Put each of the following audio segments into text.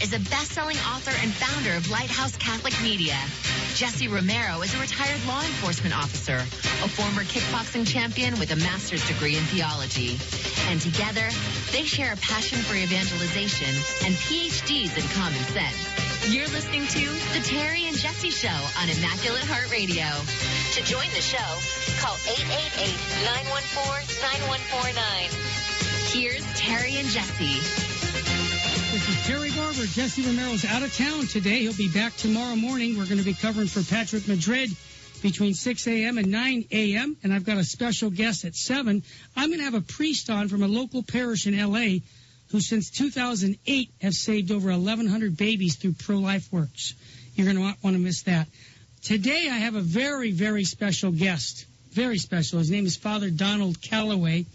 is a best-selling author and founder of Lighthouse Catholic Media. Jesse Romero is a retired law enforcement officer, a former kickboxing champion with a master's degree in theology. And together, they share a passion for evangelization and PhDs in common sense. You're listening to The Terry and Jesse Show on Immaculate Heart Radio. To join the show, call 888-914-9149. Here's Terry and Jesse. This is Terry Barber. Jesse Romero's out of town today. He'll be back tomorrow morning. We're going to be covering for Patrick Madrid between 6 a.m. and 9 a.m., and I've got a special guest at 7. I'm going to have a priest on from a local parish in L.A. who since 2008 have saved over 1,100 babies through pro-life works. You're going to not want to miss that. Today I have a very, very special guest. Very special. His name is Father Donald Calloway.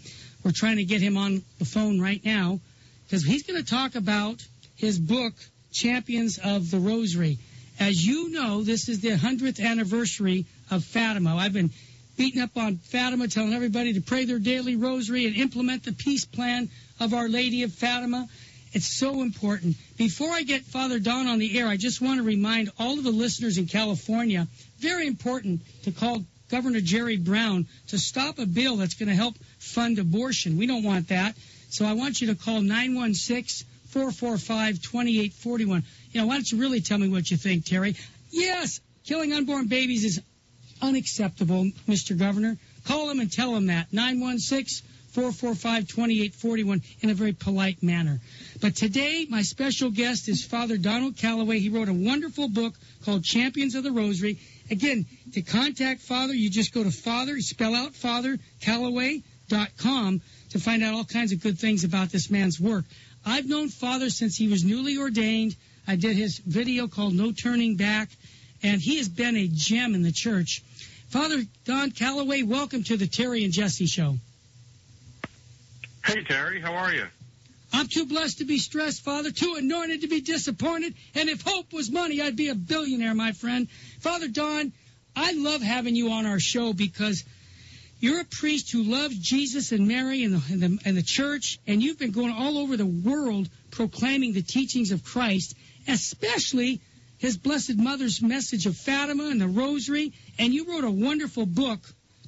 We're trying to get him on the phone right now because he's going to talk about his book, Champions of the Rosary. As you know, this is the 100th anniversary of Fatima. I've been beating up on Fatima, telling everybody to pray their daily rosary and implement the peace plan of Our Lady of Fatima. It's so important. Before I get Father Don on the air, I just want to remind all of the listeners in California, very important to call Governor Jerry Brown to stop a bill that's going to help fund abortion. We don't want that. So I want you to call 916-445-2841. You know, why don't you really tell me what you think, Terry? Yes, killing unborn babies is unacceptable, Mr. Governor. Call him and tell him that. 916-445-2841 in a very polite manner. But today, my special guest is Father Donald Calloway. He wrote a wonderful book called Champions of the Rosary. Again, to contact Father, you just go to Father, spell out Father, Calloway.com to find out all kinds of good things about this man's work. I've known Father since he was newly ordained. I did his video called No Turning Back, and he has been a gem in the church. Father Don Calloway, welcome to the Terry and Jesse Show. Hey, Terry, how are you? I'm too blessed to be stressed, Father, too anointed to be disappointed, and if hope was money, I'd be a billionaire, my friend. Father Don, I love having you on our show because you're a priest who loves Jesus and Mary and the church, and you've been going all over the world proclaiming the teachings of Christ, especially his Blessed Mother's message of Fatima and the Rosary, and you wrote a wonderful book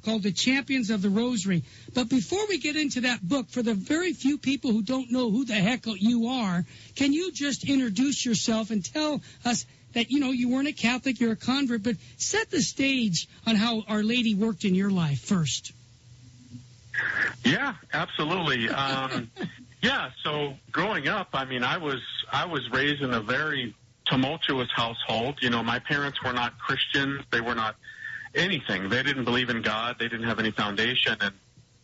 called The Champions of the Rosary. But before we get into that book, for the very few people who don't know who the heck you are, can you just introduce yourself and tell us that, you know, you weren't a Catholic, you're a convert, but set the stage on how Our Lady worked in your life first. Yeah, absolutely. So growing up, I mean, I was raised in a very tumultuous household. You know, my parents were not Christians. They were not anything. They didn't believe in God. They didn't have any foundation. And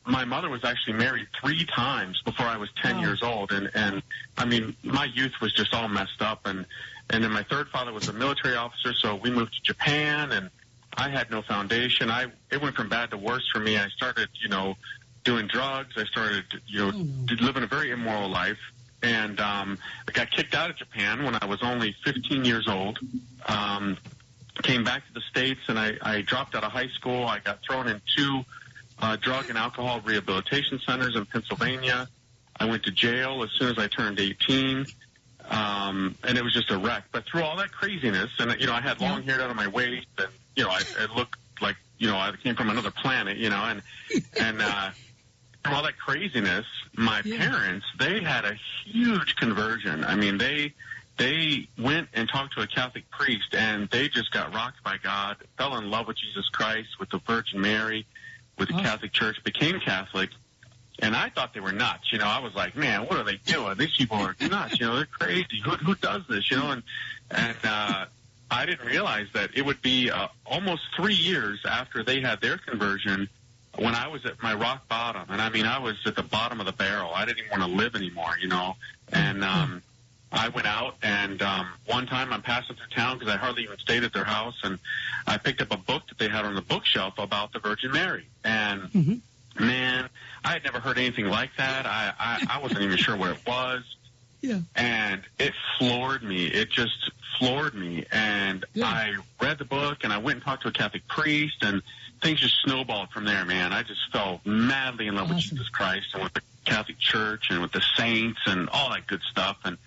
my mother was actually married 3 times before I was 10 years old. And I mean, my youth was just all messed up. And then my third father was a military officer, so we moved to Japan, and I had no foundation. It went from bad to worse for me. I started, doing drugs. I started, living a very immoral life. And I got kicked out of Japan when I was only 15 years old. Came back to the States, and I dropped out of high school. I got thrown in 2 drug and alcohol rehabilitation centers in Pennsylvania. I went to jail as soon as I turned 18. And it was just a wreck. But through all that craziness, and, I had long hair down on my waist, and, I looked like, I came from another planet, and through all that craziness, my parents, they had a huge conversion. I mean, they went and talked to a Catholic priest, and they just got rocked by God, fell in love with Jesus Christ, with the Virgin Mary, with the Catholic Church, became Catholic. And I thought they were nuts. I was like, man, what are they doing? These people are nuts. They're crazy. Who does this? And I didn't realize that it would be almost 3 years after they had their conversion when I was at my rock bottom. And I mean, I was at the bottom of the barrel. I didn't even want to live anymore, And I went out, and one time I'm passing through town because I hardly even stayed at their house, and I picked up a book that they had on the bookshelf about the Virgin Mary. And man, I had never heard anything like that. I wasn't even sure what it was. Yeah. And it floored me. It just floored me. And I read the book, and I went and talked to a Catholic priest, and things just snowballed from there, man. I just fell madly in love with Jesus Christ and with the Catholic Church and with the saints and all that good stuff. And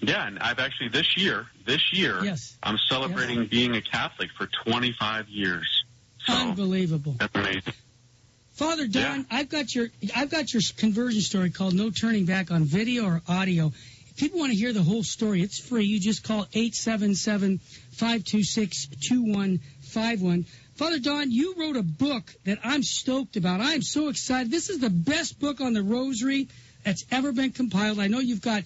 Yeah, and I've actually this year, Yes. I'm celebrating being a Catholic for 25 years. So, unbelievable. That's amazing. Father Don, I've got your conversion story called No Turning Back on video or audio. If people want to hear the whole story, it's free. You just call 877-526-2151. Father Don, you wrote a book that I'm stoked about. I'm so excited. This is the best book on the Rosary that's ever been compiled. I know you've got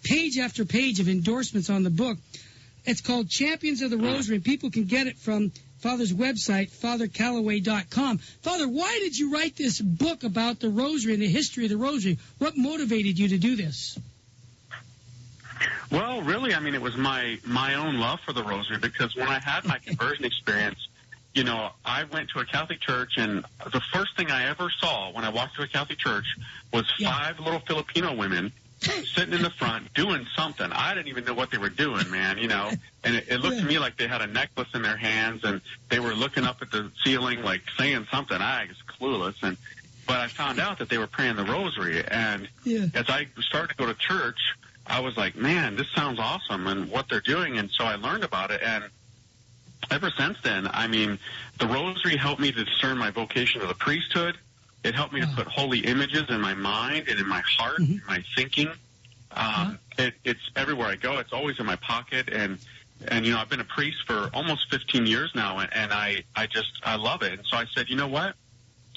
page after page of endorsements on the book. It's called Champions of the Rosary. People can get it from Father's website, fathercalloway.com. Father, why did you write this book about the Rosary and the history of the Rosary? What motivated you to do this? Well, really, I mean, it was my own love for the Rosary, because when I had my conversion experience, you know, I went to a Catholic church, and the first thing I ever saw when I walked to a Catholic church was 5 little Filipino women sitting in the front doing something. I didn't even know what they were doing, man, you know. And it looked to me like they had a necklace in their hands, and they were looking up at the ceiling, like saying something. I was clueless. But I found out that they were praying the Rosary. And as I started to go to church, I was like, man, this sounds awesome, and what they're doing. And so I learned about it. And ever since then, I mean, the Rosary helped me to discern my vocation to the priesthood. It helped me to put holy images in my mind and in my heart, in my thinking. It's everywhere I go. It's always in my pocket. And you know, I've been a priest for almost 15 years now, and I love it. And so I said, you know what?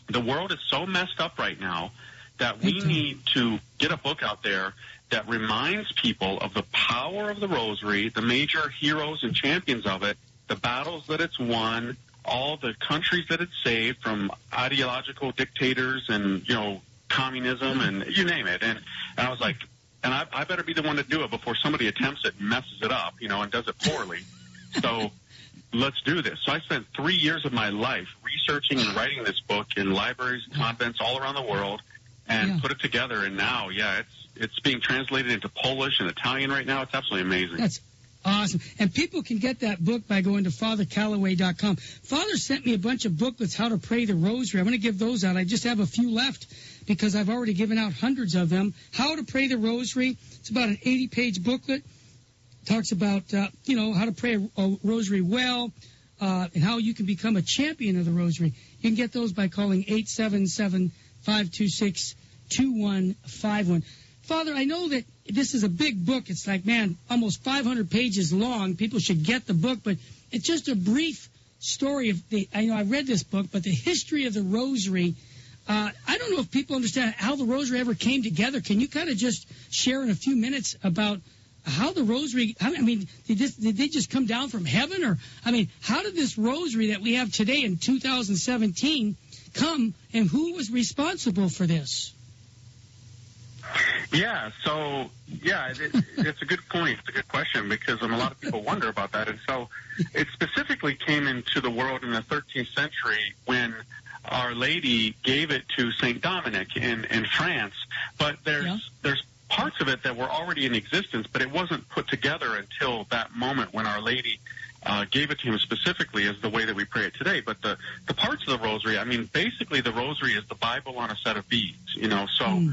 The world is so messed up right now that we need to get a book out there that reminds people of the power of the Rosary, the major heroes and champions of it, the battles that it's won, all the countries that it's saved from ideological dictators and, you know, communism and you name it. And I was like, and I better be the one to do it before somebody attempts it and messes it up, you know, and does it poorly. So let's do this. So I spent 3 years of my life researching and writing this book in libraries, convents all around the world, and put it together. And now, it's being translated into Polish and Italian right now. It's absolutely amazing. That's awesome. And people can get that book by going to fathercalloway.com. Father sent me a bunch of booklets, how to pray the Rosary. I'm going to give those out. I just have a few left because I've already given out hundreds of them. How to pray the Rosary. It's about an 80-page booklet. Talks about, you know, how to pray a Rosary well, and how you can become a champion of the Rosary. You can get those by calling 877-526-2151. Father, I know that this is a big book. It's like, man, almost 500 pages long. People should get the book, but it's just a brief story of I know I read this book, but the history of the Rosary. I don't know if people understand how the Rosary ever came together. Can you kind of just share in a few minutes about how the Rosary, I mean, did they just come down from heaven? Or, I mean, how did this Rosary that we have today in 2017 come, and who was responsible for this? Yeah, so, it's a good point. It's a good question, because a lot of people wonder about that. And so it specifically came into the world in the 13th century when Our Lady gave it to St. Dominic in France. But there's parts of it that were already in existence, but it wasn't put together until that moment when Our Lady gave it to him specifically as the way that we pray it today. But the parts of the Rosary, I mean, basically the Rosary is the Bible on a set of beads, you know, so...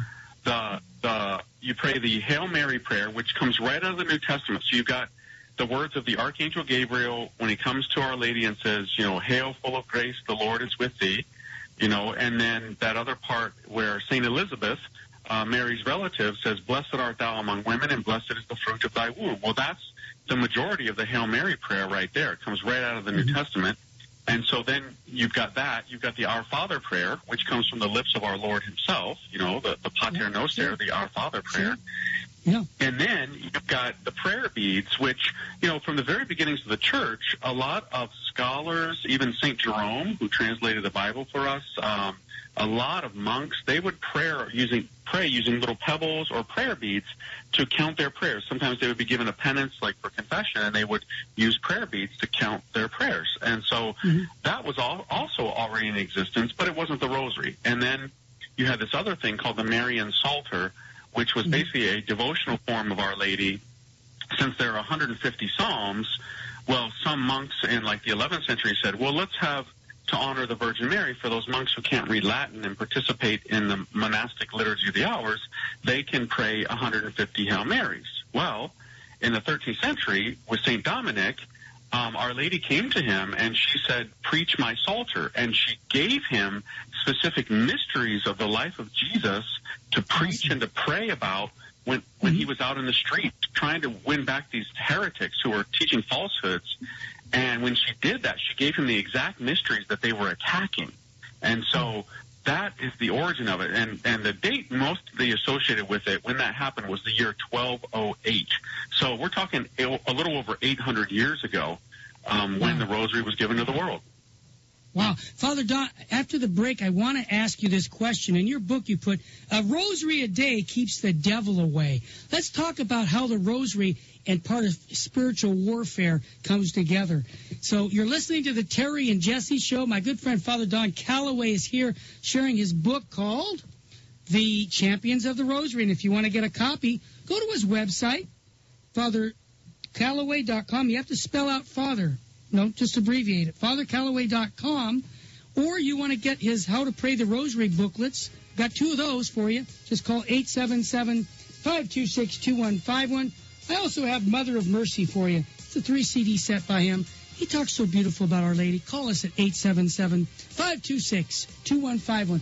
You pray the Hail Mary prayer, which comes right out of the New Testament. So you've got the words of the Archangel Gabriel when he comes to Our Lady and says, you know, Hail, full of grace, the Lord is with thee, you know, and then that other part where St. Elizabeth, Mary's relative, says, Blessed art thou among women, and blessed is the fruit of thy womb. Well, that's the majority of the Hail Mary prayer right there. It comes right out of the New Testament. And so then you've got that. You've got the Our Father prayer, which comes from the lips of our Lord himself, you know, the Pater Noster, the Our Father prayer. Yeah. And then you've got the prayer beads, which, you know, from the very beginnings of the church, a lot of scholars, even St. Jerome, who translated the Bible for us, a lot of monks, they would pray using little pebbles or prayer beads to count their prayers. Sometimes they would be given a penance, like for confession, and they would use prayer beads to count their prayers. And so that was also already in existence, but it wasn't the Rosary. And then you had this other thing called the Marian Psalter, which was basically a devotional form of Our Lady. Since there are 150 psalms, well, some monks in like the 11th century said, well, let's have to honor the Virgin Mary for those monks who can't read Latin and participate in the monastic liturgy of the hours. They can pray 150 Hail Marys. Well, in the 13th century with St. Dominic, Our Lady came to him and she said, "Preach my Psalter." And she gave him specific mysteries of the life of Jesus to preach and to pray about when he was out in the street trying to win back these heretics who were teaching falsehoods. And when she did that, she gave him the exact mysteries that they were attacking. And so that is the origin of it. And the date mostly associated with it, when that happened, was the year 1208. So we're talking a little over 800 years ago when the Rosary was given to the world. Wow. Father Don, after the break, I want to ask you this question. In your book, you put, a rosary a day keeps the devil away. Let's talk about how the rosary and part of spiritual warfare comes together. So you're listening to the Terry and Jesse Show. My good friend, Father Don Calloway, is here sharing his book called The Champions of the Rosary. And if you want to get a copy, go to his website, fathercalloway.com. You have to spell out Father. No, just abbreviate it. FatherCalloway.com. Or you want to get his How to Pray the Rosary booklets. Got two of those for you. Just call 877-526-2151. I also have Mother of Mercy for you. It's a 3-CD set by him. He talks so beautiful about Our Lady. Call us at 877-526-2151.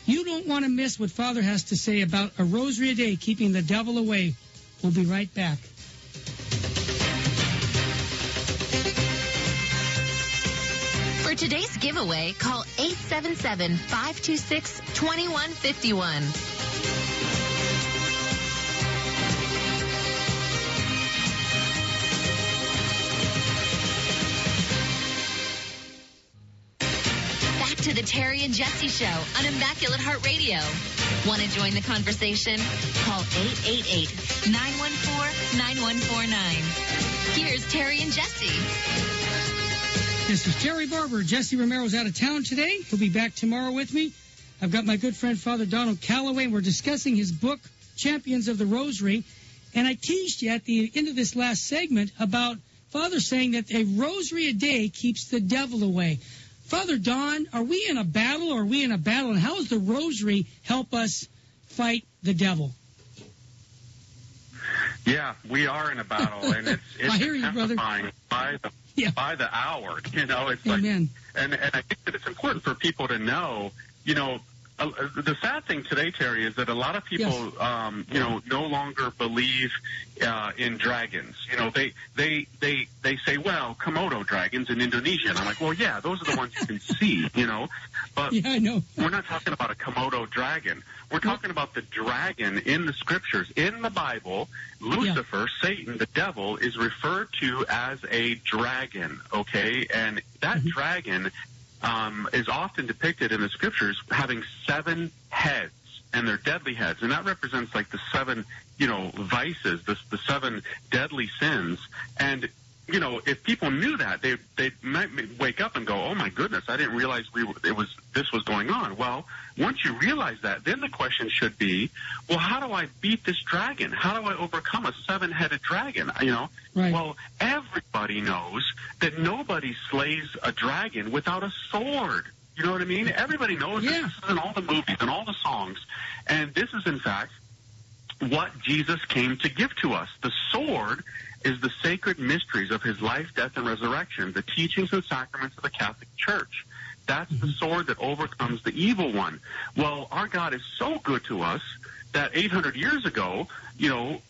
You don't want to miss what Father has to say about a rosary a day, keeping the devil away. We'll be right back. For today's giveaway, call 877-526-2151. Back to the Terry and Jesse Show on Immaculate Heart Radio. Want to join the conversation? Call 888-914-9149. Here's Terry and Jesse. This is Terry Barber. Jesse Romero's out of town today. He'll be back tomorrow with me. I've got my good friend Father Donald Calloway, and we're discussing his book, Champions of the Rosary. And I teased you at the end of this last segment about Father saying that a rosary a day keeps the devil away. Father Don, are we in a battle, or are we in a battle? And how does the rosary help us fight the devil? Yeah, we are in a battle, and it's I hear you, brother. By the hour, it's Amen. like, and I think that it's important for people to know, the sad thing today, Terry, is that a lot of people, no longer believe in dragons. They say, well, Komodo dragons in Indonesia, and I'm like, well, yeah, those are the ones you can see, but yeah, I know. We're not talking about a Komodo dragon. We're talking about the dragon in the scriptures. In the Bible, Lucifer, Satan, the devil, is referred to as a dragon, okay? And that dragon is often depicted in the scriptures having 7 heads, and they're deadly heads. And that represents like the 7, vices, the 7 deadly sins. And if people knew that, they might wake up and go, "Oh my goodness, I didn't realize this was going on." Well, once you realize that, then the question should be, well, how do I beat this dragon? How do I overcome a 7-headed dragon? Right. Well, everybody knows that nobody slays a dragon without a sword. You know what I mean? Everybody knows this. This is in all the movies and all the songs, and this is in fact what Jesus came to give to us. The sword is the sacred mysteries of his life, death, and resurrection, the teachings and sacraments of the Catholic Church. That's the sword that overcomes the evil one. Well, our God is so good to us that 800 years ago,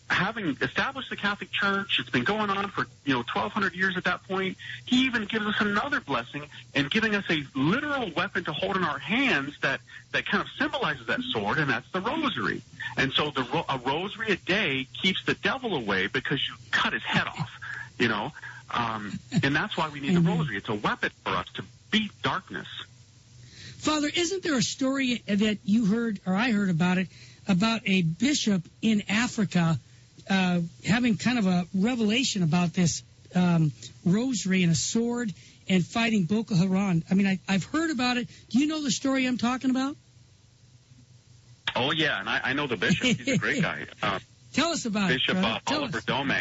having established the Catholic Church, it's been going on for, 1,200 years at that point. He even gives us another blessing in giving us a literal weapon to hold in our hands that kind of symbolizes that sword, and that's the rosary. And so a rosary a day keeps the devil away because you cut his head off, and that's why we need the rosary. It's a weapon for us to beat darkness. Father, isn't there a story that you heard, or I heard about it, about a bishop in Africa having kind of a revelation about this rosary and a sword and fighting Boko Haram? I mean, I've heard about it. Do you know the story I'm talking about? Oh, yeah, and I know the bishop. He's a great guy. Tell us about Bishop it, Oliver Dome.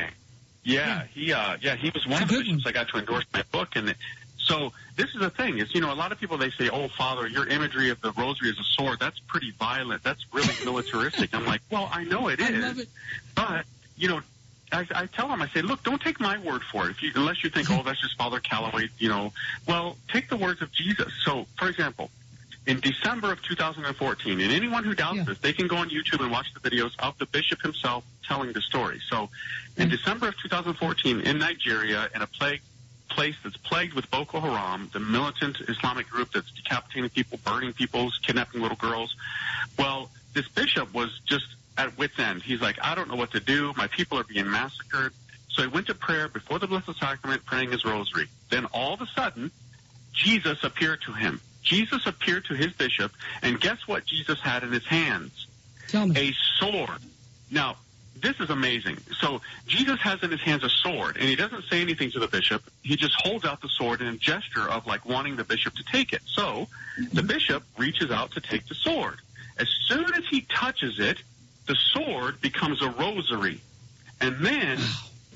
Yeah, he was one of the bishops I got to endorse my book, and so this is the thing. It's, a lot of people, they say, "Oh, Father, your imagery of the rosary as a sword, that's pretty violent. That's really militaristic." I'm like, well, I know it is. I love it. But, I tell them, I say, look, don't take my word for it. Unless you think, oh, that's just Father Calloway, Well, take the words of Jesus. So, for example, in December of 2014, and anyone who doubts this, they can go on YouTube and watch the videos of the bishop himself telling the story. So, in December of 2014, in Nigeria, in a place that's plagued with Boko Haram, the militant Islamic group that's decapitating people, burning people, kidnapping little girls, well, this bishop was just at wit's end. He's like, I don't know what to do. My people are being massacred. So he went to prayer before the Blessed Sacrament, praying his rosary. Then all of a sudden, Jesus appeared to him. Jesus appeared to his bishop, and guess what Jesus had in his hands? Tell me. A sword. Now, this is amazing. So Jesus has in his hands a sword, and he doesn't say anything to the bishop. He just holds out the sword in a gesture of like wanting the bishop to take it. So the bishop reaches out to take the sword. As soon as he touches it, the sword becomes a rosary. And then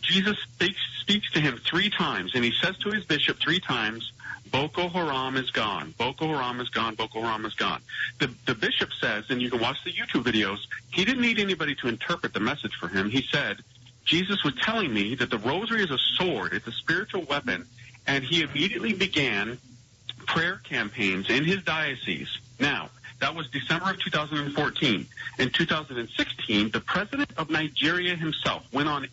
Jesus speaks to him 3 times, and he says to his bishop 3 times, Boko Haram is gone. Boko Haram is gone. Boko Haram is gone. The bishop says, and you can watch the YouTube videos, he didn't need anybody to interpret the message for him. He said, Jesus was telling me that the rosary is a sword. It's a spiritual weapon. And he immediately began prayer campaigns in his diocese. Now, that was December of 2014. In 2016, the president of Nigeria himself went on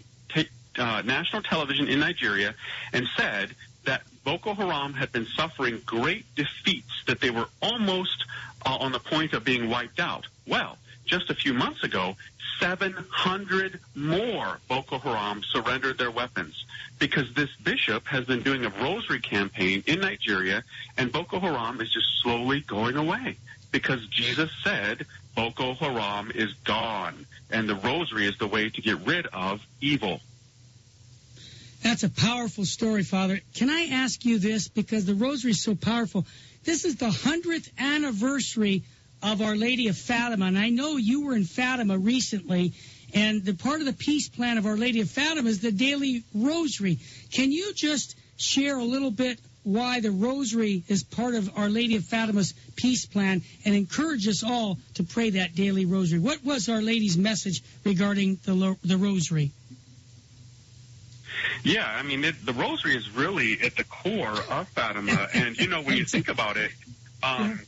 national television in Nigeria and said that Boko Haram had been suffering great defeats, that they were almost on the point of being wiped out. Well, just a few months ago, 700 more Boko Haram surrendered their weapons because this bishop has been doing a rosary campaign in Nigeria, and Boko Haram is just slowly going away because Jesus said Boko Haram is gone, and the rosary is the way to get rid of evil. That's a powerful story, Father. Can I ask you this, because the rosary is so powerful? This is the 100th anniversary of Our Lady of Fatima, and I know you were in Fatima recently, and the part of the peace plan of Our Lady of Fatima is the daily rosary. Can you just share a little bit why the rosary is part of Our Lady of Fatima's peace plan and encourage us all to pray that daily rosary? What was Our Lady's message regarding the rosary? Yeah, I mean, the rosary is really at the core of Fatima. And, when you think about it, when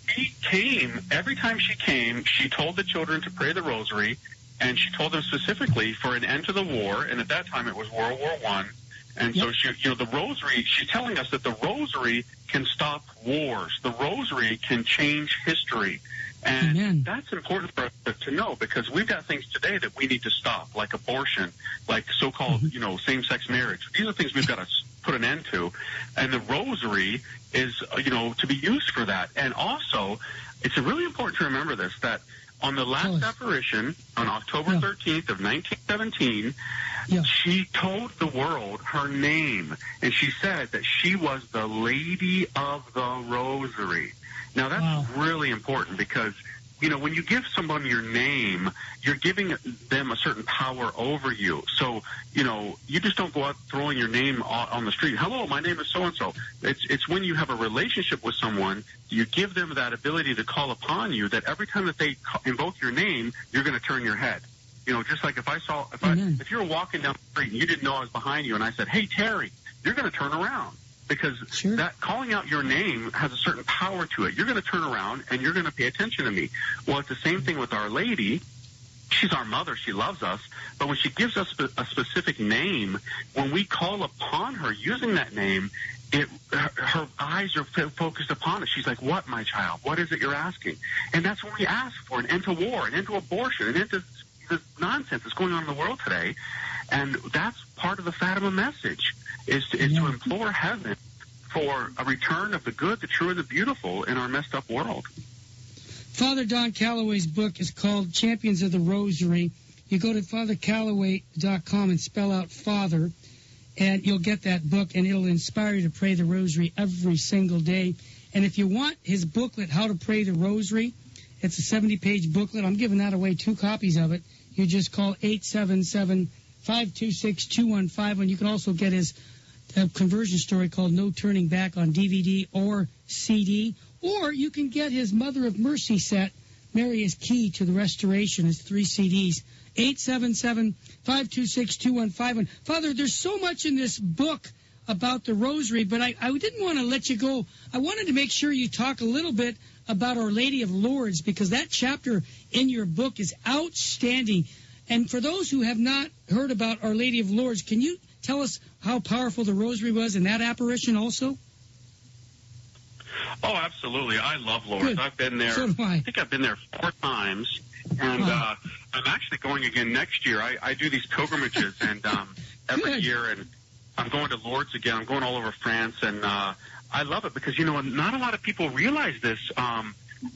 she came, every time she came, she told the children to pray the rosary, and she told them specifically for an end to the war, and at that time it was World War I. And so, the rosary, she's telling us that the rosary can stop wars. The rosary can change history. And that's important for us to know, because we've got things today that we need to stop, like abortion, like so-called, same-sex marriage. These are things we've got to put an end to. And the rosary is, to be used for that. And also, it's really important to remember this, that on the last apparition, on October 13th of 1917, she told the world her name, and she said that she was the Lady of the Rosary. Now, that's really important because, when you give someone your name, you're giving them a certain power over you. So, you just don't go out throwing your name on the street. Hello, my name is so-and-so. It's when you have a relationship with someone, you give them that ability to call upon you, that every time that they invoke your name, you're going to turn your head. Just like if you were walking down the street and you didn't know I was behind you and I said, hey, Terry, you're going to turn around. Because that calling out your name has a certain power to it. You're going to turn around and you're going to pay attention to me. Well, it's the same thing with Our Lady. She's our mother. She loves us. But when she gives us a specific name, when we call upon her using that name, her eyes are focused upon us. She's like, what, my child? What is it you're asking? And that's when we ask for an end to war, an end to abortion, an end to this nonsense that's going on in the world today. And that's part of the Fatima message, is to implore heaven for a return of the good, the true, and the beautiful in our messed up world. Father Don Calloway's book is called Champions of the Rosary. You go to fathercalloway.com and spell out Father, and you'll get that book, and it'll inspire you to pray the Rosary every single day. And if you want his booklet, How to Pray the Rosary, it's a 70-page booklet. I'm giving that away, 2 copies of it. You just call 877-526-2151. You can also get his conversion story called No Turning Back on DVD or CD. Or you can get his Mother of Mercy set Mary is key to the restoration. It's 3 CDs. 877-526-2151. Father, there's so much in this book about the Rosary, but I didn't want to let you go. I wanted to make sure you talk a little bit about Our Lady of Lourdes, because that chapter in your book is outstanding. And for those who have not heard about Our Lady of Lourdes, can you tell us how powerful the Rosary was in that apparition also? Oh, absolutely. I love Lourdes. Good. I've been there. So do I. I think I've been there 4 times. And I'm actually going again next year. I do these pilgrimages and every Good. year, and I'm going to Lourdes again. I'm going all over France, and I love it because, not a lot of people realize this.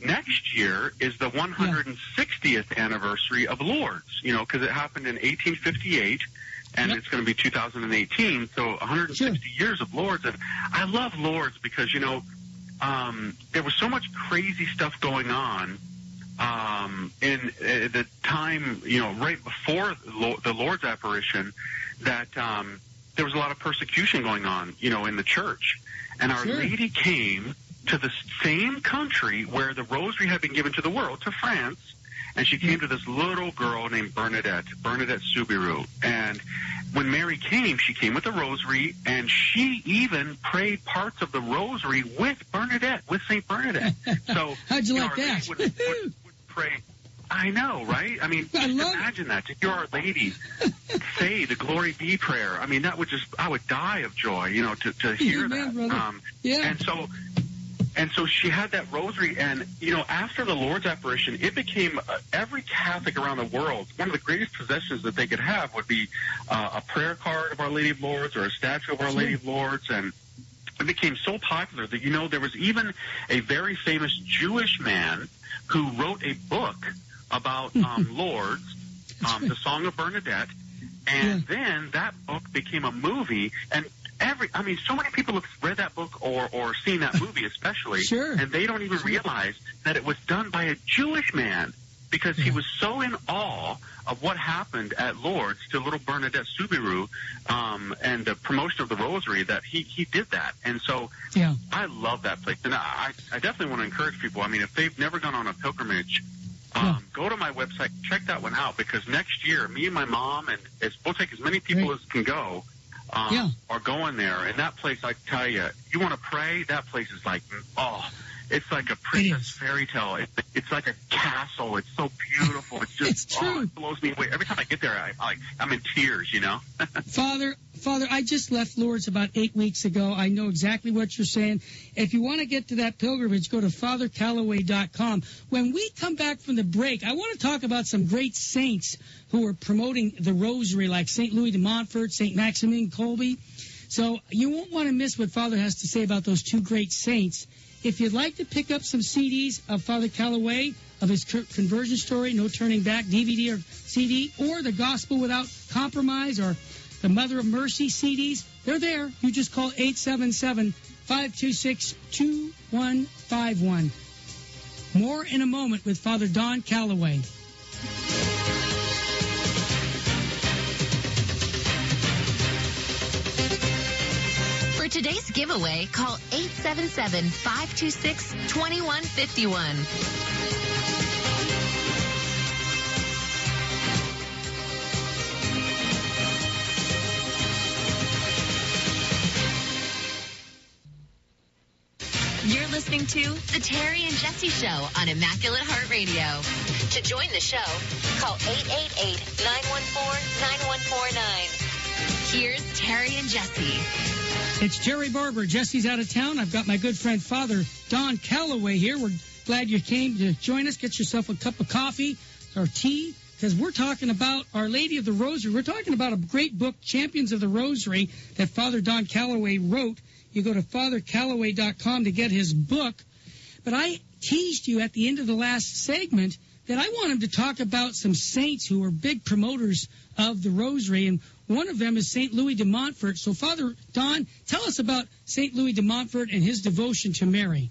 Next year is the 160th anniversary of Lourdes, because it happened in 1858, and it's going to be 2018, so 160 years of Lourdes. And I love Lourdes because, there was so much crazy stuff going on in the time, right before the Lourdes apparition, that there was a lot of persecution going on, in the church. And Our Lady came to the same country where the Rosary had been given to the world, to France, and she came to this little girl named Bernadette Soubirous. And when Mary came, she came with the Rosary, and she even prayed parts of the Rosary with St. Bernadette. So how'd you like Our that? Lady would pray. I know, right? I mean, just imagine that. To hear Our Lady say the Glory Be prayer. I mean, I would die of joy, to hear that. And so she had that Rosary, and, after the Lord's apparition, it became every Catholic around the world, one of the greatest possessions that they could have would be a prayer card of Our Lady of Lourdes or a statue of Our Lady of Lourdes. And it became so popular that, there was even a very famous Jewish man who wrote a book about Lourdes, the Song of Bernadette, and then that book became a movie, and so many people have read that book or seen that movie especially, and they don't even realize that it was done by a Jewish man, because he was so in awe of what happened at Lourdes to little Bernadette Soubirous and the promotion of the Rosary that he did that. And so I love that place. And I definitely want to encourage people, if they've never gone on a pilgrimage, go to my website, check that one out, because next year, me and my mom, and we'll take as many people as can go, are going there. And that place, I tell you, you want to pray, that place is like, it's like a princess fairy tale. It's like a castle. It's so beautiful. It's just, it's true. It blows me away. Every time I get there, I'm in tears, Father, I just left Lourdes about 8 weeks ago. I know exactly what you're saying. If you want to get to that pilgrimage, go to FatherCalloway.com. When we come back from the break, I want to talk about some great saints who are promoting the Rosary, like St. Louis de Montfort, St. Maximilian Kolbe. So you won't want to miss what Father has to say about those 2 great saints. If you'd like to pick up some CDs of Father Calloway, of his conversion story, No Turning Back, DVD or CD, or The Gospel Without Compromise, or the Mother of Mercy CDs, they're there. You just call 877-526-2151. More in a moment with Father Don Calloway. For today's giveaway, call 877-526-2151. You're listening to The Terry and Jesse Show on Immaculate Heart Radio. To join the show, call 888-914-9149. Here's Terry and Jesse. It's Terry Barber. Jesse's out of town. I've got my good friend Father Don Calloway here. We're glad you came to join us. Get yourself a cup of coffee or tea, because we're talking about Our Lady of the Rosary. We're talking about a great book, Champions of the Rosary, that Father Don Calloway wrote. You go to FatherCalloway.com to get his book. But I teased you at the end of the last segment that I want him to talk about some saints who are big promoters of the Rosary, and one of them is St. Louis de Montfort. So, Father Don, tell us about St. Louis de Montfort and his devotion to Mary.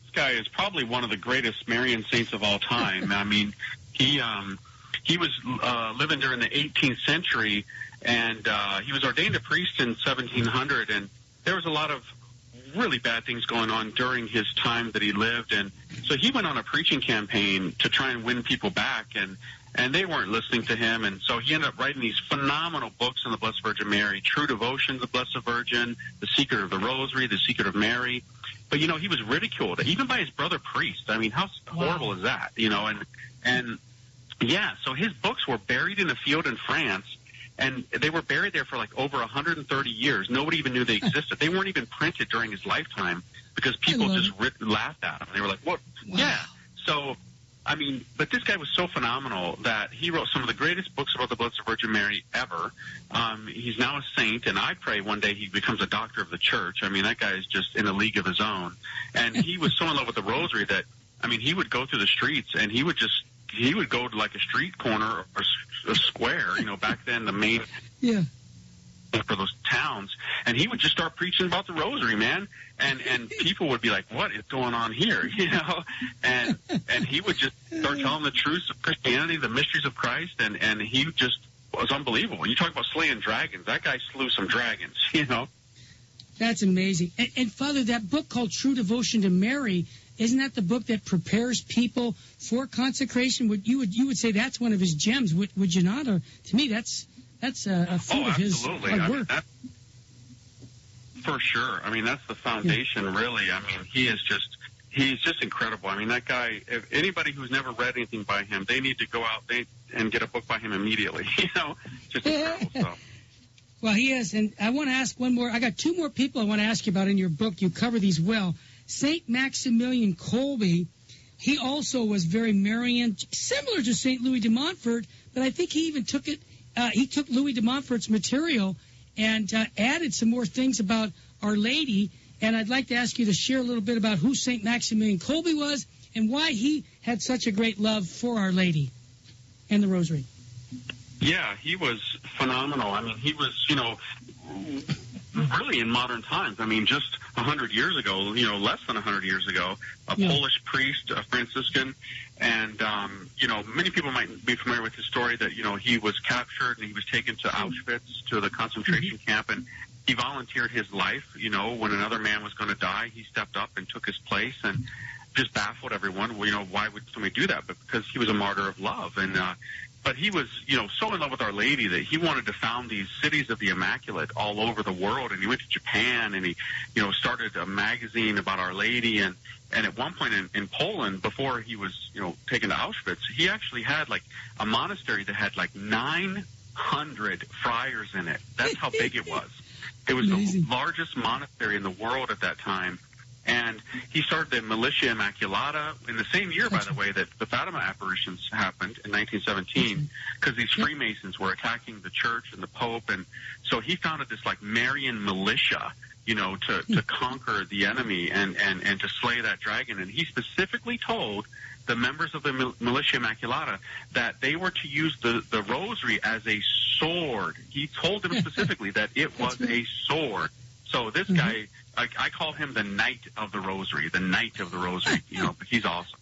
This guy is probably one of the greatest Marian saints of all time. I mean, he was living during the 18th century, and he was ordained a priest in 1700, and there was a lot of really bad things going on during his time that he lived. And so he went on a preaching campaign to try and win people back, and they weren't listening to him. And so he ended up writing these phenomenal books on the Blessed Virgin Mary, True Devotion of the Blessed Virgin, The Secret of the Rosary, The Secret of Mary. But, you know, he was ridiculed, even by his brother priest. I mean, how horrible is that, you know? And yeah, so his books were buried in a field in France, and they were buried there for like over 130 years. Nobody even knew they existed. They weren't even printed during his lifetime because people just laughed at him. They were like, what? Wow. Yeah. So, I mean, but this guy was so phenomenal that he wrote some of the greatest books about the Blessed Virgin Mary ever. He's now a saint, and I pray one day he becomes a doctor of the church. I mean, that guy is just in a league of his own. And he was so in love with the Rosary that, I mean, he would go through the streets, and he would go to like a street corner or a square, you know, back then the main for those towns, and he would just start preaching about the Rosary, man, and people would be like, what is going on here, you know, and he would just start telling the truths of Christianity, the mysteries of Christ, and he just was unbelievable. When you talk about slaying dragons, that guy slew some dragons, you know. That's amazing. And Father, that book called True Devotion to Mary, isn't that the book that prepares people for consecration? You would say that's one of his gems, would you not? Or to me, that's a fruit of his hard work. I mean, for sure. I mean, that's the foundation, really. I mean, he's just incredible. I mean, that guy, if anybody who's never read anything by him, they need to go out and get a book by him immediately. You know, just incredible stuff. Well, he is. And I want to ask one more. I got two more people I want to ask you about in your book. You cover these well. St. Maximilian Kolbe, he also was very Marian, similar to St. Louis de Montfort, but I think he even took it. He took Louis de Montfort's material and added some more things about Our Lady. And I'd like to ask you to share a little bit about who St. Maximilian Kolbe was and why he had such a great love for Our Lady and the Rosary. Yeah, he was phenomenal. I mean, he was, you know, really in modern times. I mean, just 100 years ago, you know, less than 100 years ago, a Polish priest, a Franciscan, and, you know, many people might be familiar with his story that, you know, he was captured and he was taken to Auschwitz, to the concentration camp, and he volunteered his life. You know, when another man was going to die, he stepped up and took his place and just baffled everyone. Well, you know, why would somebody do that? But because he was a martyr of love. And, but he was, you know, so in love with Our Lady that he wanted to found these cities of the Immaculate all over the world. And he went to Japan and he, you know, started a magazine about Our Lady. And at one point in Poland, before he was, you know, taken to Auschwitz, he actually had like a monastery that had like 900 friars in it. That's how big it was. It was the largest monastery in the world at that time. And he started the Militia Immaculata in the same year, by the way, that the Fatima apparitions happened in 1917, because these Freemasons were attacking the church and the Pope. And so he founded this like Marian militia, you know, to conquer the enemy and to slay that dragon. And he specifically told the members of the Militia Immaculata that they were to use the rosary as a sword. He told them specifically that it was a sword. So this guy, I call him the Knight of the Rosary, the Knight of the Rosary. You know, he's awesome.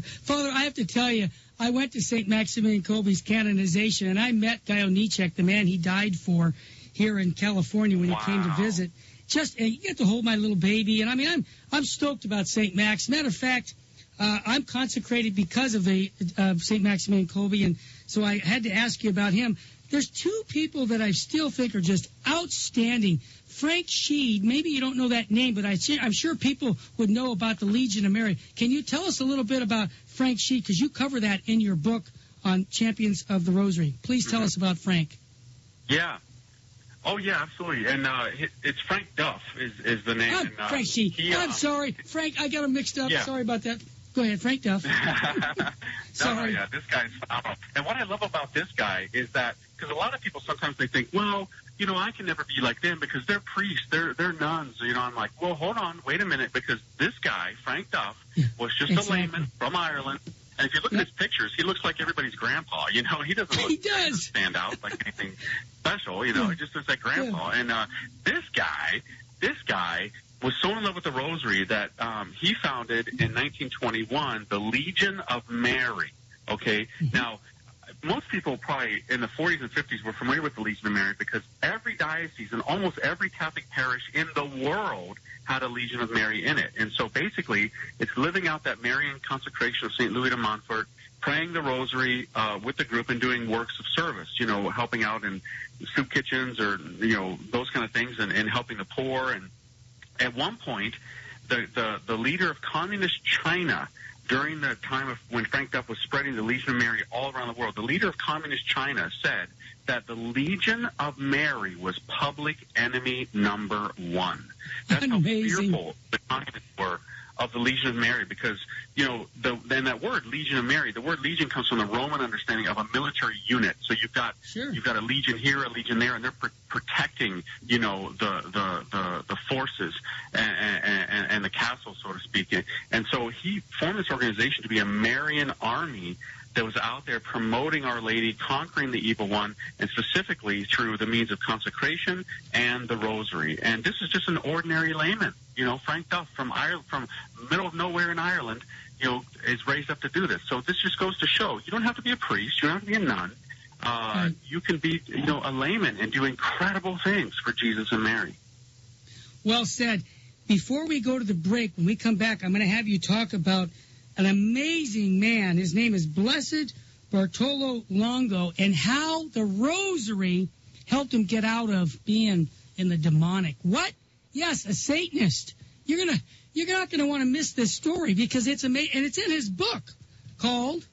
Father, I have to tell you, I went to St. Maximilian Kolbe's canonization, and I met Dionysiak, the man he died for, here in California when he came to visit. Just, you get to hold my little baby, and I mean, I'm stoked about St. Max. Matter of fact, I'm consecrated because of St. Maximilian Kolbe, and so I had to ask you about him. There's two people that I still think are just outstanding. Frank Sheed, maybe you don't know that name, but I'm sure people would know about the Legion of Mary. Can you tell us a little bit about Frank Sheed? Because you cover that in your book on Champions of the Rosary. Please tell us about Frank. Yeah. Oh, yeah, absolutely. And it's Frank Duff is the name. Frank Sheed. I'm sorry. Frank, I got him mixed up. Yeah. Sorry about that. Go ahead, Frank Duff. Sorry. No, yeah, this guy's phenomenal. And what I love about this guy is that, because a lot of people sometimes they think, well, you know, I can never be like them because they're priests, they're nuns. You know, I'm like, well, hold on, wait a minute, because this guy, Frank Duff, was just a layman from Ireland. And if you look at his pictures, he looks like everybody's grandpa. You know, he doesn't stand out like anything special. You know, it just looks like grandpa. And this guy was so in love with the Rosary that he founded in 1921 the Legion of Mary. Okay, now most people probably in the 40s and 50s were familiar with the Legion of Mary because every diocese and almost every Catholic parish in the world had a Legion of Mary in it. And so basically, it's living out that Marian consecration of St. Louis de Montfort, praying the Rosary with the group and doing works of service, helping out in soup kitchens or, those kind of things, and helping the poor. And at one point, the leader of communist China, during the time of when Frank Duff was spreading the Legion of Mary all around the world, the leader of communist China said that the Legion of Mary was public enemy number one. That's Amazing. How fearful the communists were of the Legion of Mary, because, then that word, Legion of Mary, the word legion comes from the Roman understanding of a military unit. So you've got a legion here, a legion there, and they're protecting, the forces and the castle, so to speak. And so he formed this organization to be a Marian army that was out there promoting Our Lady, conquering the evil one, and specifically through the means of consecration and the Rosary. And this is just an ordinary layman. Frank Duff from Ireland, from middle of nowhere in Ireland, is raised up to do this. So this just goes to show you don't have to be a priest, you don't have to be a nun. You can be, a layman and do incredible things for Jesus and Mary. Well said. Before we go to the break, when we come back, I'm going to have you talk about an amazing man. His name is Blessed Bartolo Longo, and how the Rosary helped him get out of being in the demonic. What? Yes, a Satanist. You're not gonna want to miss this story, because it's amazing, and it's in his book called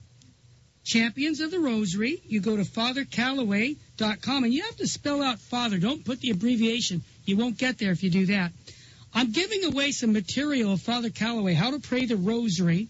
Champions of the Rosary. You go to FatherCalloway.com, and you have to spell out Father. Don't put the abbreviation. You won't get there if you do that. I'm giving away some material of Father Calloway, How to Pray the Rosary.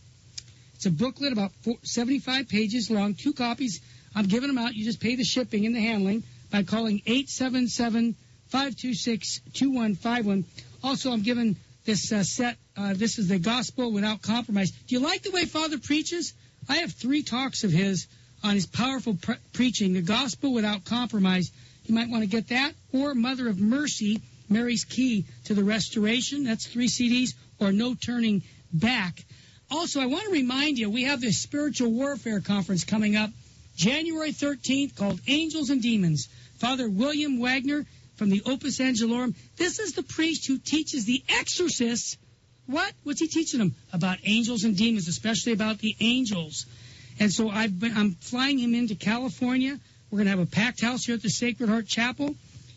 It's a booklet about 75 pages long, 2 copies. I'm giving them out. You just pay the shipping and the handling by calling 877-526-2151. Also, I'm giving this set. This is the Gospel Without Compromise. Do you like the way Father preaches? I have 3 talks of his on his powerful preaching, the Gospel Without Compromise. You might want to get that. Or Mother of Mercy, Mary's Key to the Restoration. That's 3 CDs. Or No Turning Back. Also, I want to remind you, we have this Spiritual Warfare Conference coming up January 13th called Angels and Demons. Father William Wagner from the Opus Angelorum. This is the priest who teaches the exorcists. What's he teaching them? About angels and demons, especially about the angels. And so I'm flying him into California. We're going to have a packed house here at the Sacred Heart Chapel.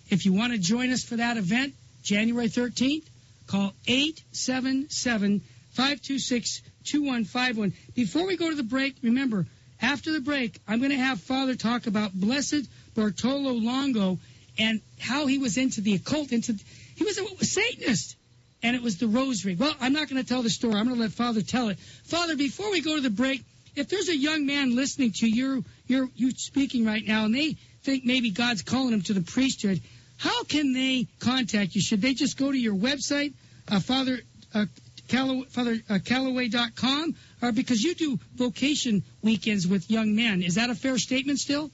If you want to join us for that event, January 13th, call 877-526-2151. Before we go to the break, remember, after the break, I'm going to have Father talk about Blessed Bartolo Longo and how he was into the occult. He was a Satanist, and it was the Rosary. Well, I'm not going to tell the story. I'm going to let Father tell it. Father, before we go to the break, if there's a young man listening to you speaking right now, and they think maybe God's calling him to the priesthood, how can they contact you? Should they just go to your website, Calloway.com, or because you do vocation weekends with young men? Is that a fair statement still?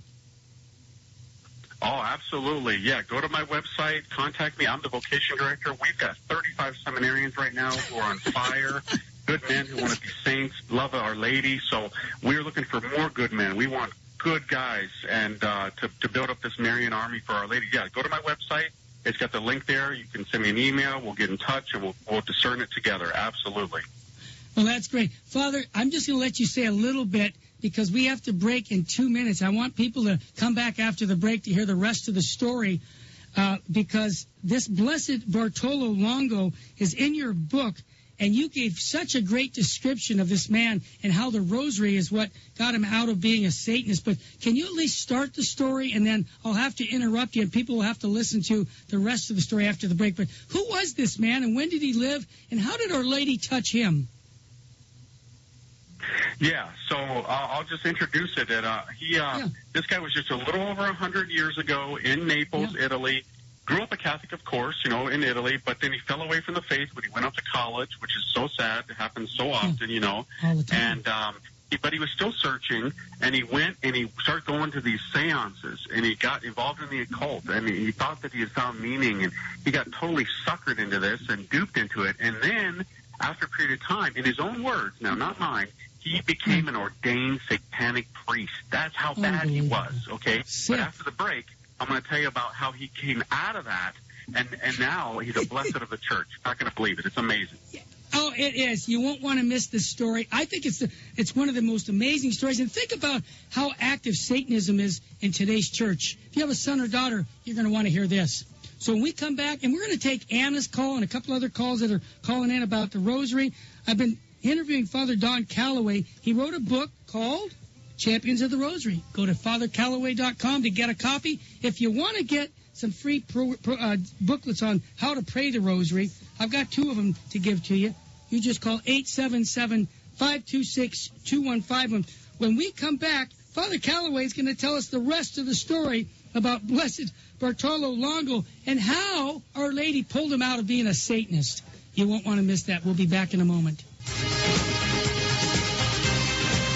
Oh, absolutely. Yeah, go to my website, contact me. I'm the vocation director. We've got 35 seminarians right now who are on fire, good men who want to be saints, love Our Lady. So we're looking for more good men. We want good guys and to build up this Marian army for Our Lady. Yeah, go to my website. It's got the link there. You can send me an email. We'll get in touch, and we'll discern it together. Absolutely. Well, that's great. Father, I'm just going to let you say a little bit because we have to break in 2 minutes. I want people to come back after the break to hear the rest of the story because this Blessed Bartolo Longo is in your book, and you gave such a great description of this man and how the Rosary is what got him out of being a Satanist. But can you at least start the story, and then I'll have to interrupt you, and people will have to listen to the rest of the story after the break. But who was this man, and when did he live, and how did Our Lady touch him? Yeah, so I'll just introduce it. This guy was just a little over 100 years ago in Naples, Italy. Grew up a Catholic, of course, in Italy, but then he fell away from the faith when he went up to college, which is so sad. It happens so often, All the time. And but he was still searching, and he went and he started going to these seances, and he got involved in the occult, and he thought that he had found meaning, and he got totally suckered into this and duped into it. And then, after a period of time, in his own words, now not mine, he became an ordained satanic priest. That's how bad he was, okay? Sick. But after the break, I'm going to tell you about how he came out of that and now he's a blessed of the church. You're not going to believe it. It's amazing. Oh, it is. You won't want to miss this story. I think it's one of the most amazing stories. And think about how active Satanism is in today's church. If you have a son or daughter, you're going to want to hear this. So when we come back, and we're going to take Anna's call and a couple other calls that are calling in about the Rosary. I've been interviewing Father Don Calloway. He wrote a book called Champions of the Rosary. Go to fathercalloway.com to get a copy. If you want to get some free booklets on how to pray the Rosary, I've got 2 of them to give to you. You just call 877-526-2151. When we come back, Father Calloway is going to tell us the rest of the story about Blessed Bartolo Longo and how Our Lady pulled him out of being a Satanist. You won't want to miss that. We'll be back in a moment.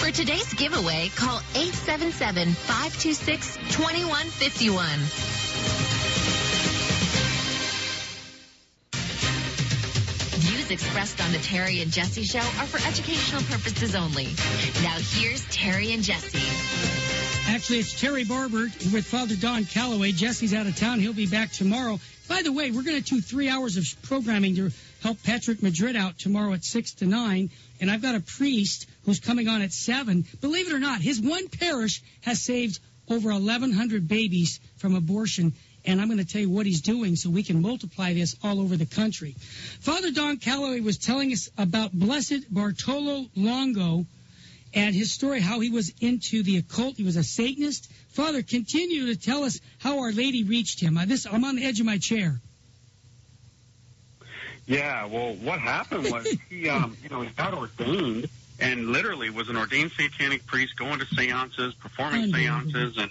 For today's giveaway, call 877-526-2151. Views expressed on the Terry and Jesse Show are for educational purposes only. Now here's Terry and Jesse. Actually, it's Terry Barber with Father Don Calloway. Jesse's out of town. He'll be back tomorrow. By the way, we're going to do 3 hours of programming to help Patrick Madrid out tomorrow at 6 to 9. And I've got a priest who's coming on at 7. Believe it or not, his one parish has saved over 1,100 babies from abortion. And I'm going to tell you what he's doing so we can multiply this all over the country. Father Don Calloway was telling us about Blessed Bartolo Longo and his story, how he was into the occult. He was a Satanist. Father, continue to tell us how Our Lady reached him. I'm on the edge of my chair. Yeah, well, what happened was he got ordained and literally was an ordained satanic priest, going to seances, performing seances, and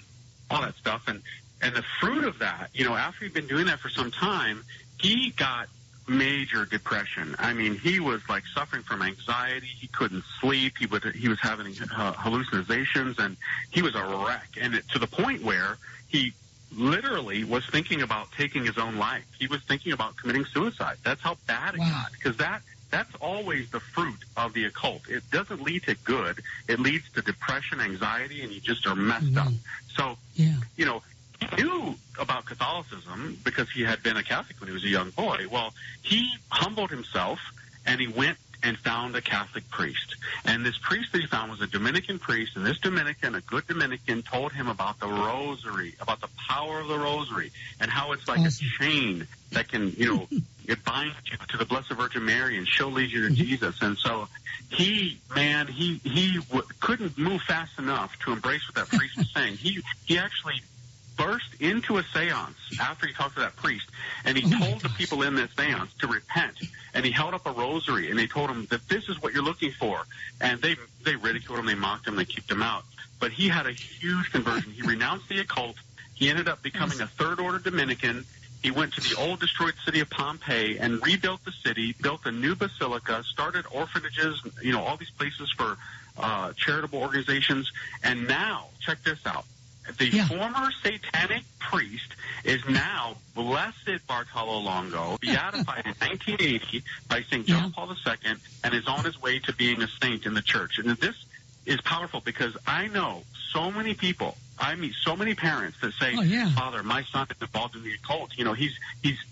all that stuff. And the fruit of that, after he'd been doing that for some time, he got major depression. I mean, he was like suffering from anxiety. He couldn't sleep. He was having hallucinations, and he was a wreck. And to the point where he literally was thinking about taking his own life. He was thinking about committing suicide. That's how bad it got. Because that's always the fruit of the occult. It doesn't lead to good. It leads to depression, anxiety, and you just are messed up. So, he knew about Catholicism because he had been a Catholic when he was a young boy. Well, he humbled himself, and he went and found a Catholic priest. And this priest that he found was a Dominican priest, and this Dominican, a good Dominican, told him about the Rosary, about the power of the Rosary, and how it's like a chain that can, it binds you to the Blessed Virgin Mary, and she'll lead you to Jesus. And so he couldn't move fast enough to embrace what that priest was saying. He actually burst into a seance after he talked to that priest, and he told the people in this seance to repent, and he held up a rosary, and they told him that this is what you're looking for, and they ridiculed him, they mocked him, they kicked him out. But he had a huge conversion. He renounced the occult. He ended up becoming a third-order Dominican. He went to the old destroyed city of Pompeii and rebuilt the city, built a new basilica, started orphanages, all these places for charitable organizations, and now, check this out, the former satanic priest is now Blessed Bartolo Longo, beatified in 1980 by St. John Paul II, and is on his way to being a saint in the church. And this is powerful because I know so many people, I meet so many parents that say, Father, my son is involved in the occult. He's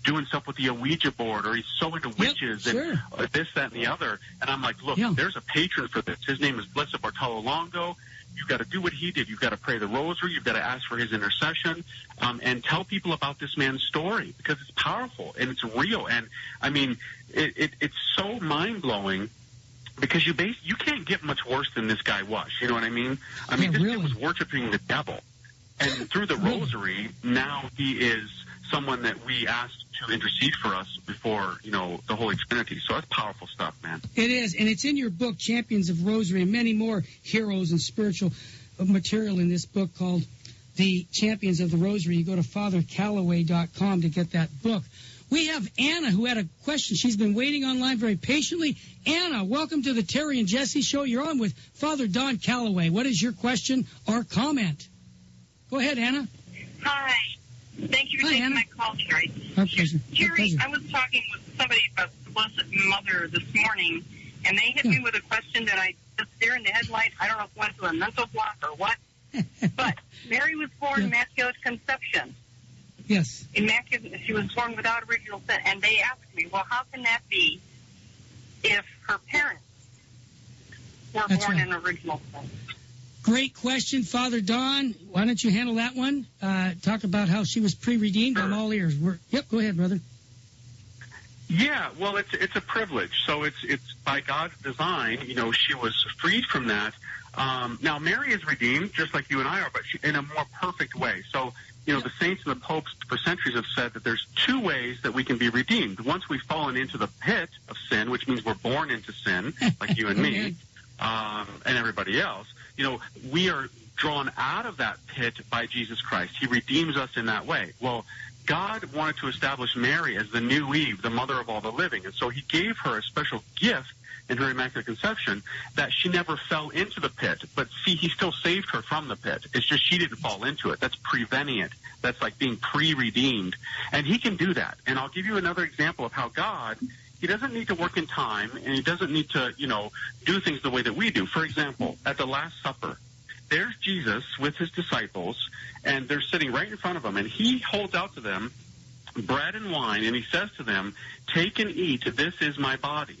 doing stuff with the Ouija board, or he's so into witches and this, that, and the other. And I'm like, look, there's a patron for this. His name is Blessed Bartolo Longo. You've got to do what he did. You've got to pray the rosary. You've got to ask for his intercession, and tell people about this man's story, because it's powerful and it's real. And I mean, it's so mind blowing because you can't get much worse than this guy was. You know what I mean? I mean, this guy was worshiping the devil, and through the rosary, now he is someone that we asked to intercede for us before, the Holy Trinity. So that's powerful stuff, man. It is, and it's in your book, Champions of Rosary, and many more heroes and spiritual material in this book called The Champions of the Rosary. You go to fathercalloway.com to get that book. We have Anna, who had a question. She's been waiting online very patiently. Anna, welcome to the Terry and Jesse Show. You're on with Father Don Calloway. What is your question or comment? Go ahead, Anna. Hi. Thank you for taking Anna. my call, Terry. Our pleasure. Terry, I was talking with somebody about the Blessed Mother this morning, and they hit me with a question that I just there in the headlights. I don't know if it went to a mental block or what. But Mary was born Immaculate Conception. Yes. Immaculate. She was born without original sin. And they asked me, well, how can that be if her parents were That's born right. in original sin? Great question, Father Don. Why don't you handle that one? Talk about how she was pre-redeemed. Sure. I'm all ears. Yep, go ahead, brother. Yeah, well, it's a privilege. So it's by God's design. You know, she was freed from that. Now, Mary is redeemed, just like you and I are, but in a more perfect way. So, you know, the saints and the popes for centuries have said that there's two ways that we can be redeemed. Once we've fallen into the pit of sin, which means we're born into sin, like you and me, and everybody else, you know, we are drawn out of that pit by Jesus Christ. He redeems us in that way. Well, God wanted to establish Mary as the new Eve, the mother of all the living. And so he gave her a special gift in her Immaculate Conception that she never fell into the pit. But see, he still saved her from the pit. It's just she didn't fall into it. That's preventing it. That's like being pre-redeemed. And he can do that. And I'll give you another example of how God, he doesn't need to work in time, and he doesn't need to, you know, do things the way that we do. For example, at the Last Supper, there's Jesus with his disciples, and they're sitting right in front of him, and he holds out to them bread and wine, and he says to them, "Take and eat, this is my body."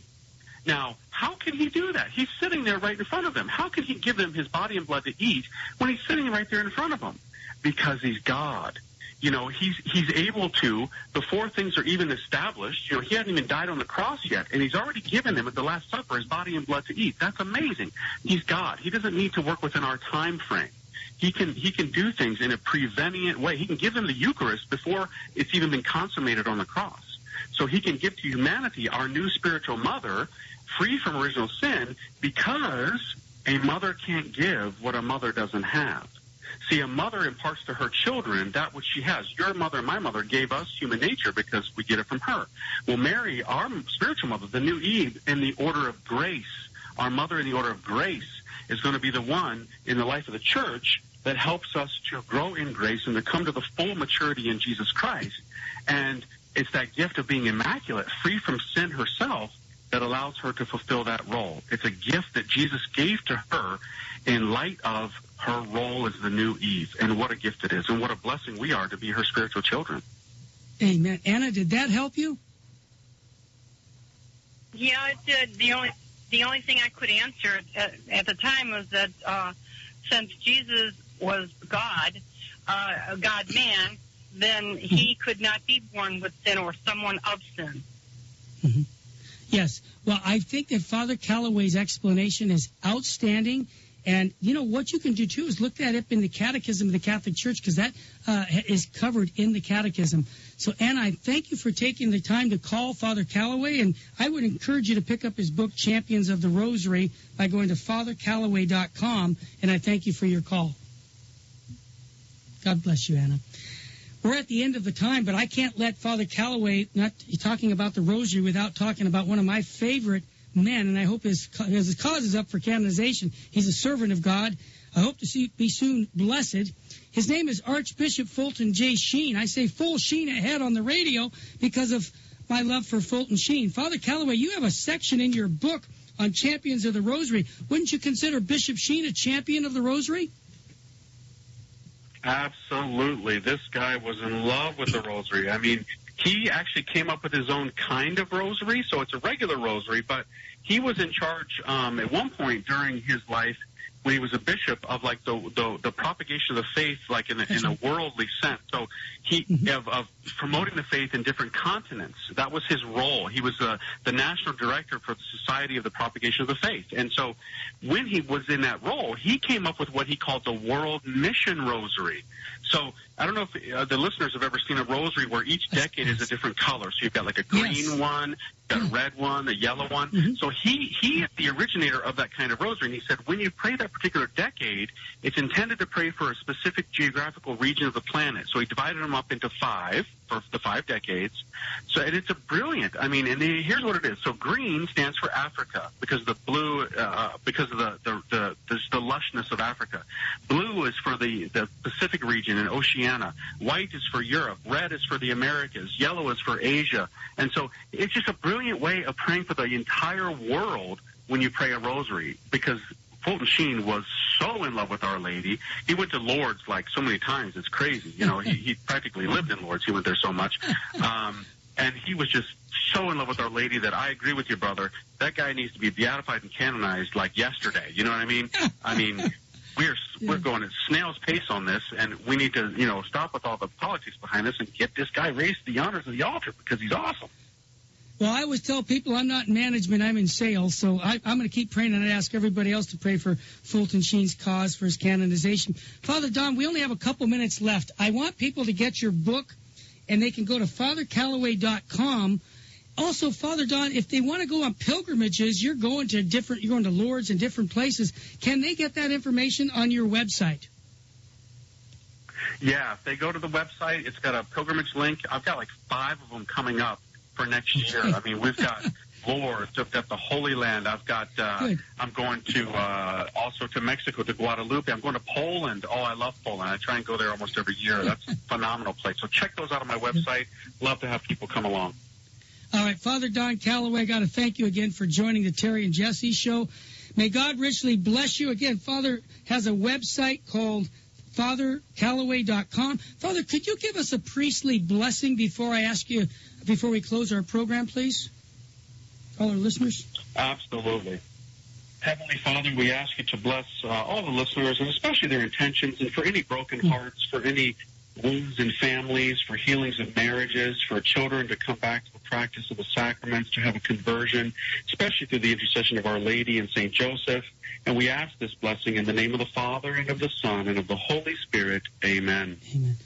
Now, how can he do that? He's sitting there right in front of them. How can he give them his body and blood to eat when he's sitting right there in front of them? Because he's God. You know, he's able to, before things are even established, you know, he hadn't even died on the cross yet, and he's already given them at the Last Supper his body and blood to eat. That's amazing. He's God. He doesn't need to work within our time frame. He can do things in a prevenient way. He can give them the Eucharist before it's even been consummated on the cross. So he can give to humanity our new spiritual mother, free from original sin, because a mother can't give what a mother doesn't have. See, a mother imparts to her children that which she has. Your mother and my mother gave us human nature because we get it from her. Well, Mary, our spiritual mother, the new Eve, in the order of grace, our mother in the order of grace, is going to be the one in the life of the church that helps us to grow in grace and to come to the full maturity in Jesus Christ. And it's that gift of being immaculate, free from sin herself, that allows her to fulfill that role. It's a gift that Jesus gave to her in light of her role as the new Eve. And what a gift it is, and what a blessing we are to be her spiritual children. Amen. Anna, did that help you? Yeah, it did. The only thing I could answer at the time was that since Jesus was God, God-man, then he could not be born with sin or someone of sin. Mm-hmm. Yes. Well, I think that Father Calloway's explanation is outstanding. And, you know, what you can do, too, is look that up in the Catechism of the Catholic Church, because that is covered in the Catechism. So, Anna, I thank you for taking the time to call Father Calloway, and I would encourage you to pick up his book, Champions of the Rosary, by going to fathercalloway.com, and I thank you for your call. God bless you, Anna. We're at the end of the time, but I can't let Father Calloway not talking about the Rosary without talking about one of my favorite men, and I hope his cause is up for canonization. He's a servant of God. I hope to be soon blessed. His name is Archbishop Fulton J. Sheen. I say full Sheen ahead on the radio because of my love for Fulton Sheen. Father Calloway, you have a section in your book on Champions of the Rosary. Wouldn't you consider Bishop Sheen a champion of the Rosary? Absolutely. This guy was in love with the Rosary. I mean, he actually came up with his own kind of rosary, so it's a regular rosary, but he was in charge at one point during his life when he was a bishop of like the propagation of the faith, like in a worldly sense. So he of promoting the faith in different continents. That was his role. He was the national director for the Society of the Propagation of the Faith. And so when he was in that role, he came up with what he called the World Mission Rosary. So I don't know if the listeners have ever seen a rosary where each decade is a different color. So you've got like a green one, you've got a red one, a yellow one. Mm-hmm. So he is the originator of that kind of rosary. And he said when you pray that particular decade, it's intended to pray for a specific geographical region of the planet. So he divided them up into 5 for the 5 decades. So and it's a brilliant. I mean, and here's what it is. So green stands for Africa because of the blue, because of the lushness of Africa. Blue is for the Pacific region and Oceania. White is for Europe. Red is for the Americas. Yellow is for Asia. And so it's just a brilliant way of praying for the entire world when you pray a rosary, because Fulton Sheen was so in love with Our Lady. He went to Lourdes like so many times. It's crazy. You know, he practically lived in Lourdes. He went there so much. And he was just so in love with Our Lady that I agree with you, brother. That guy needs to be beatified and canonized like yesterday. You know what I mean? I mean, we're going at snail's pace on this, and we need to, you know, stop with all the politics behind this and get this guy raised to the honors of the altar because he's awesome. Well, I always tell people I'm not in management, I'm in sales, so I'm going to keep praying, and I ask everybody else to pray for Fulton Sheen's cause for his canonization. Father Don, we only have a couple minutes left. I want people to get your book, and they can go to FatherCalloway.com. Also, Father Don, if they want to go on pilgrimages, you're going to Lourdes and different places. Can they get that information on your website? Yeah, if they go to the website, it's got a pilgrimage link. I've got like 5 of them coming up for next year. I mean, we've got Lourdes, I've got the Holy Land. I've got, I'm going to, also to Mexico, to Guadalupe. I'm going to Poland. Oh, I love Poland. I try and go there almost every year. That's a phenomenal place. So check those out on my website. Love to have people come along. All right, Father Don Calloway, I got to thank you again for joining the Terry and Jesse show. May God richly bless you. Again, Father has a website called FatherCalloway.com. Father, could you give us a priestly blessing before we close our program, please? All our listeners? Absolutely. Heavenly Father, we ask you to bless all the listeners, and especially their intentions, and for any broken hearts, for any wounds in families, for healings of marriages, for children to come back to the practice of the sacraments, to have a conversion, especially through the intercession of Our Lady and St. Joseph. And we ask this blessing in the name of the Father, and of the Son, and of the Holy Spirit. Amen. Amen.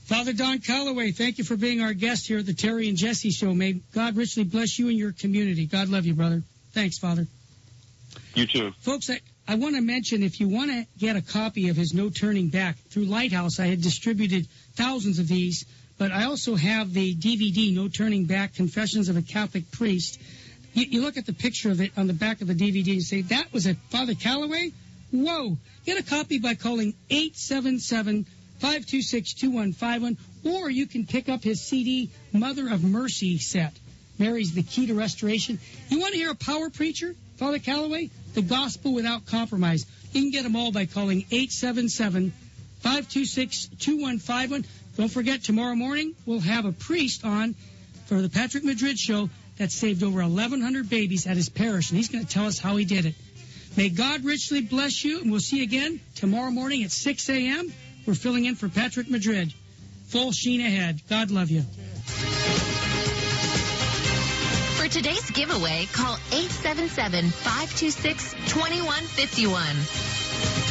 Father Don Calloway, thank you for being our guest here at the Terry and Jesse show. May God richly bless you and your community. God love you, brother. Thanks, Father. You too. Folks, I want to mention, if you want to get a copy of his No Turning Back, through Lighthouse, I had distributed thousands of these, but I also have the DVD, No Turning Back, Confessions of a Catholic Priest. You look at the picture of it on the back of the DVD and say, that was a Father Calloway? Whoa. Get a copy by calling 877-526-2151, or you can pick up his CD, Mother of Mercy set. Mary's the Key to Restoration. You want to hear a power preacher, Father Calloway? The Gospel Without Compromise. You can get them all by calling 877-526-2151. Don't forget, tomorrow morning, we'll have a priest on for the Patrick Madrid show that saved over 1,100 babies at his parish, and he's going to tell us how he did it. May God richly bless you, and we'll see you again tomorrow morning at 6 a.m. We're filling in for Patrick Madrid. Full sheen ahead. God love you. For today's giveaway, call 877-526-2151.